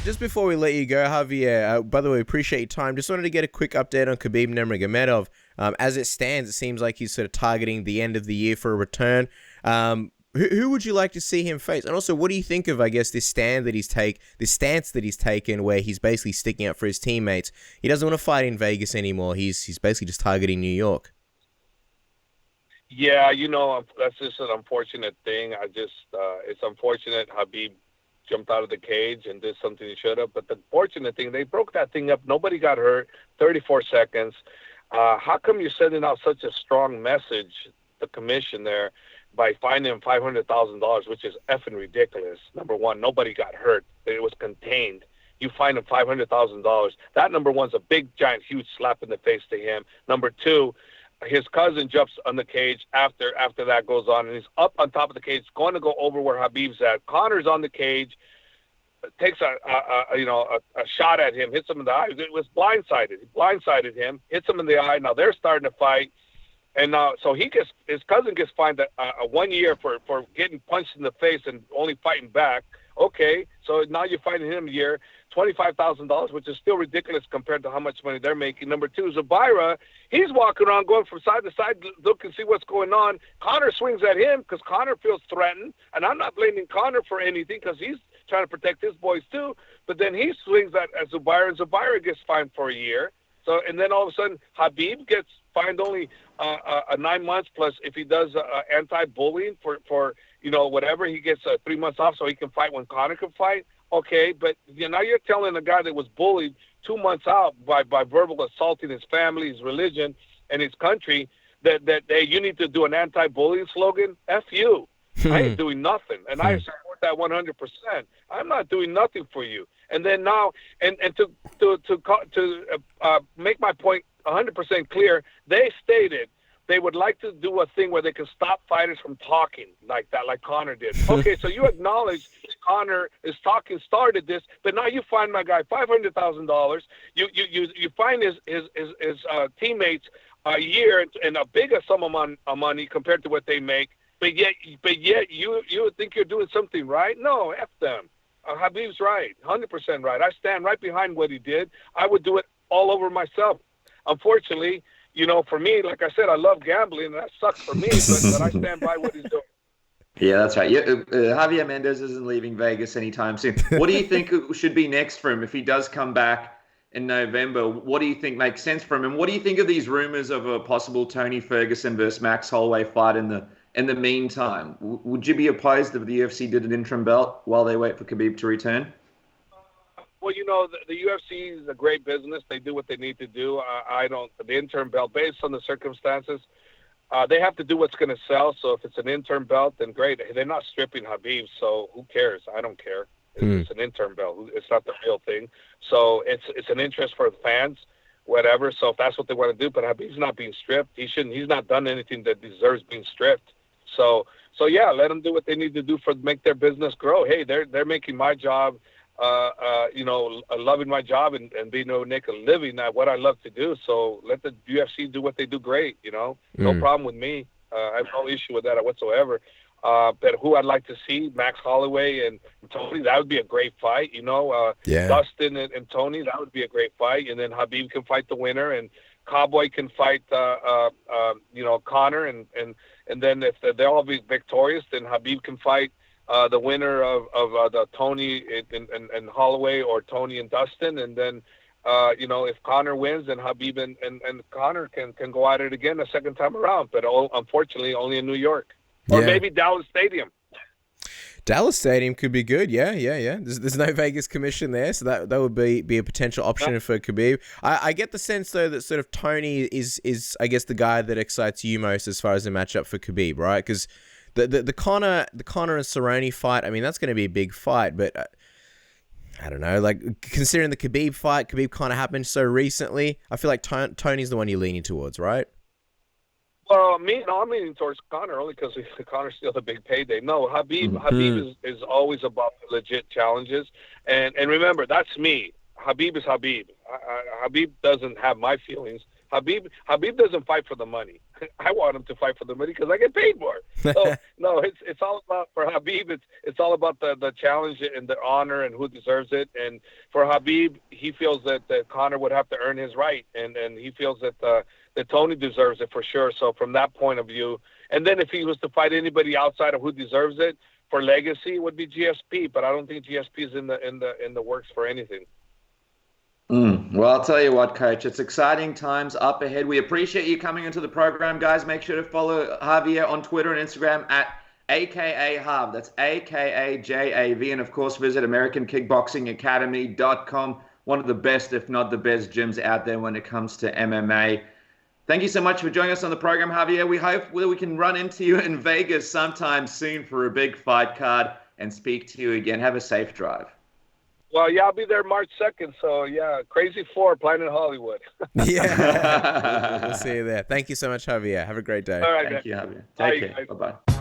Just before we let you go, Javier, by the way, appreciate your time. Just wanted to get a quick update on Khabib Nurmagomedov. As it stands, it seems like he's sort of targeting the end of the year for a return. Who would you like to see him face? And also, what do you think of, I guess, this stance that he's taken, where he's basically sticking up for his teammates? He doesn't want to fight in Vegas anymore. He's basically just targeting New York. Yeah, that's just an unfortunate thing. It's unfortunate Khabib jumped out of the cage and did something he should have. But the fortunate thing, they broke that thing up. Nobody got hurt. 34 seconds. How come you're sending out such a strong message, the commission there, by fining him $500,000, which is effing ridiculous? Number one, nobody got hurt. It was contained. You fine him $500,000. That, number one's a big, giant, huge slap in the face to him. Number two, his cousin jumps on the cage after that goes on, and he's up on top of the cage, going to go over where Khabib's at. Conor's on the cage, takes a shot at him, hits him in the eye. It was blindsided. He blindsided him, hits him in the eye. Now they're starting to fight, and now so his cousin gets fined a 1 year for getting punched in the face and only fighting back. Okay, so now you're fighting him a year, $25,000, which is still ridiculous compared to how much money they're making. Number two, Zubaira, he's walking around going from side to side, look and see what's going on. Conor swings at him because Conor feels threatened, and I'm not blaming Conor for anything because he's trying to protect his boys too. But then he swings at Zubaira, and Zubaira gets fined for a year. So, and then all of a sudden, Khabib gets fined only 9 months, plus if he does anti-bullying for whatever, he gets 3 months off so he can fight when Conor can fight. Okay, but now you're telling a guy that was bullied 2 months out by verbal assaulting his family, his religion, and his country that hey, you need to do an anti-bullying slogan? F you. I ain't doing nothing, and I support that 100%. I'm not doing nothing for you. And then now, and to make my point 100% clear, they stated they would like to do a thing where they can stop fighters from talking like that, like Conor did. Okay, so you acknowledge Conor is talking, started this, but now you find my guy $500,000. You find his teammates a year and a bigger sum of money compared to what they make. But yet you would think you're doing something right? No, F them. Khabib's right, 100% right. I stand right behind what he did. I would do it all over myself. Unfortunately, for me, like I said, I love gambling, and that sucks for me, but I stand by what he's doing. Yeah, that's right. Javier Mendez isn't leaving Vegas anytime soon. What do you think should be next for him if he does come back in November? What do you think makes sense for him? And what do you think of these rumors of a possible Tony Ferguson versus Max Holloway fight in the meantime? Would you be opposed if the UFC did an interim belt while they wait for Khabib to return? Well, the UFC is a great business. They do what they need to do. The interim belt, based on the circumstances, they have to do what's going to sell. So if it's an interim belt, then great. They're not stripping Khabib, so who cares? I don't care. It's an interim belt. It's not the real thing. So it's an interest for the fans, whatever. So if that's what they want to do, but Khabib's not being stripped. He's not done anything that deserves being stripped. So yeah, let them do what they need to do make their business grow. Hey, they're making my job. Loving my job and being able to make a living at what I love to do. So let the UFC do what they do great, No problem with me. I have no issue with that whatsoever. But who I'd like to see, Max Holloway and Tony, that would be a great fight, Dustin and Tony, that would be a great fight. And then Khabib can fight the winner, and Cowboy can fight, Conor. And then if they'll all be victorious, then Khabib can fight the winner of the Tony and Holloway, or Tony and Dustin, and then if Conor wins, then Khabib and Conor can go at it again a second time around, but unfortunately only in New York, or maybe Dallas Stadium. Dallas Stadium could be good, yeah. There's no Vegas commission there, so that would be a potential option for Khabib. I get the sense though that sort of Tony is I guess the guy that excites you most as far as a matchup for Khabib, right? Because The Conor and Cerrone fight, I mean, that's going to be a big fight, but I don't know, like considering the Khabib fight, Khabib kind of happened so recently, I feel like Tony's the one you're leaning towards, right? Well, I'm leaning towards Conor only because Conor's still the big payday. No, Khabib is always about legit challenges, and remember, that's me. Khabib is Khabib. Khabib doesn't have my feelings. Habib doesn't fight for the money. I want him to fight for the money because I get paid more. So no, it's all about, for Habib, it's all about the challenge and the honor and who deserves it. And for Habib, he feels that Conor would have to earn his right, and he feels that Tony deserves it for sure. So from that point of view, and then if he was to fight anybody outside of who deserves it for legacy, it would be GSP. But I don't think GSP is in the works for anything. Well, I'll tell you what, Coach, it's exciting times up ahead. We appreciate you coming into the program, guys. Make sure to follow Javier on Twitter and Instagram at AKA Hav. That's AKAJAV. And of course, visit AmericanKickboxingAcademy.com. One of the best, if not the best, gyms out there when it comes to MMA. Thank you so much for joining us on the program, Javier. We hope that we can run into you in Vegas sometime soon for a big fight card and speak to you again. Have a safe drive. Well, yeah, I'll be there March 2nd. So, yeah, Crazy 4, Planet Hollywood. Yeah. We'll see you there. Thank you so much, Javier. Have a great day. All right, Thank you, Javier. Take care. Bye-bye.